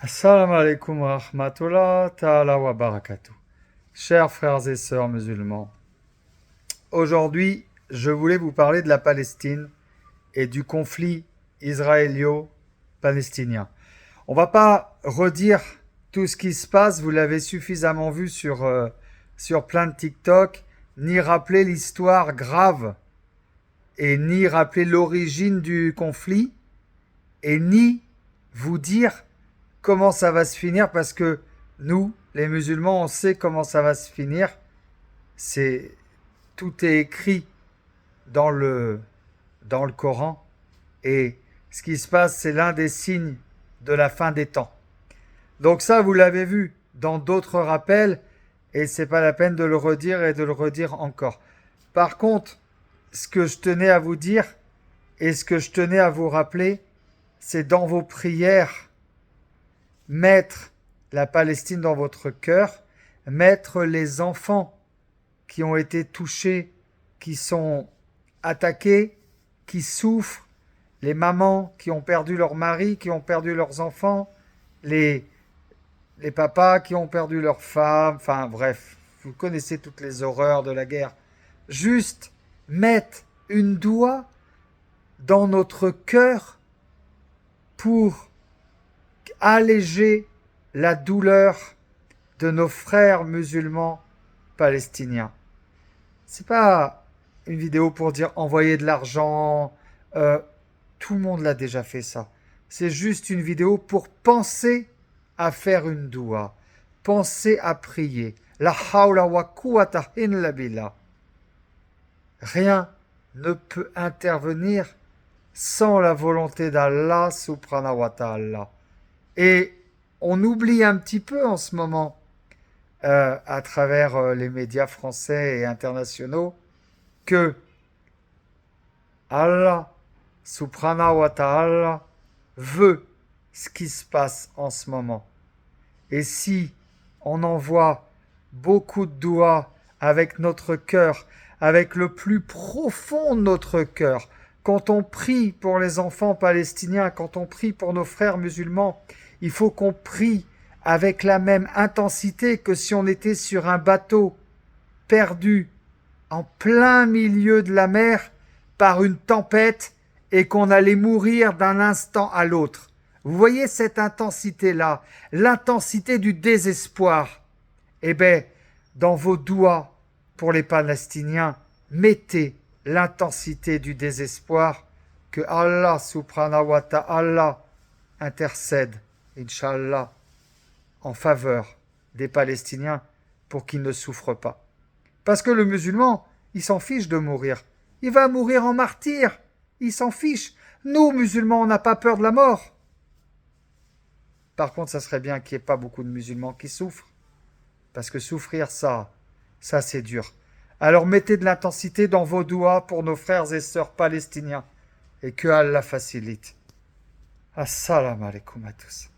Assalamu alaikum wa rahmatullah ta'ala wa barakatuh. Chers frères et sœurs musulmans, aujourd'hui, je voulais vous parler de la Palestine et du conflit israélo-palestinien. On va pas redire tout ce qui se passe, vous l'avez suffisamment vu sur plein de TikTok, ni rappeler l'histoire grave et ni rappeler l'origine du conflit et ni vous dire comment ça va se finir parce que nous, les musulmans, on sait comment ça va se finir. C'est tout est écrit dans le Coran et ce qui se passe, c'est l'un des signes de la fin des temps. Donc ça, vous l'avez vu dans d'autres rappels et c'est pas la peine de le redire et de le redire encore. Par contre, ce que je tenais à vous dire et ce que je tenais à vous rappeler, c'est dans vos prières, mettre la Palestine dans votre cœur, mettre les enfants qui ont été touchés, qui sont attaqués, qui souffrent, les mamans qui ont perdu leur mari, qui ont perdu leurs enfants, les, les papas qui ont perdu leurs femmes, enfin bref, vous connaissez toutes les horreurs de la guerre. Juste mettre une doigt dans notre cœur pour alléger la douleur de nos frères musulmans palestiniens. C'est pas une vidéo pour dire envoyer de l'argent. Tout le monde l'a déjà fait ça. C'est juste une vidéo pour penser à faire une doua, penser à prier. La hawla wa quwwata illa billah. Rien ne peut intervenir sans la volonté d'Allah subhanahu wa ta'ala. Et on oublie un petit peu en ce moment, à travers les médias français et internationaux, que Allah subhanahu wa ta'ala veut ce qui se passe en ce moment. Et si on envoie beaucoup de doigts avec notre cœur, avec le plus profond de notre cœur, quand on prie pour les enfants palestiniens, quand on prie pour nos frères musulmans, il faut qu'on prie avec la même intensité que si on était sur un bateau perdu en plein milieu de la mer par une tempête et qu'on allait mourir d'un instant à l'autre. Vous voyez cette intensité-là, l'intensité du désespoir. Eh bien, dans vos doigts pour les Palestiniens, mettez l'intensité du désespoir que Allah subhanahu wa ta'ala intercède, Inch'Allah, en faveur des Palestiniens pour qu'ils ne souffrent pas. Parce que le musulman, il s'en fiche de mourir. Il va mourir en martyr. Il s'en fiche. Nous, musulmans, on n'a pas peur de la mort. Par contre, ça serait bien qu'il n'y ait pas beaucoup de musulmans qui souffrent. Parce que souffrir, ça c'est dur. Alors mettez de l'intensité dans vos doigts pour nos frères et sœurs palestiniens. Et que Allah facilite. Assalamu alaikum à tous.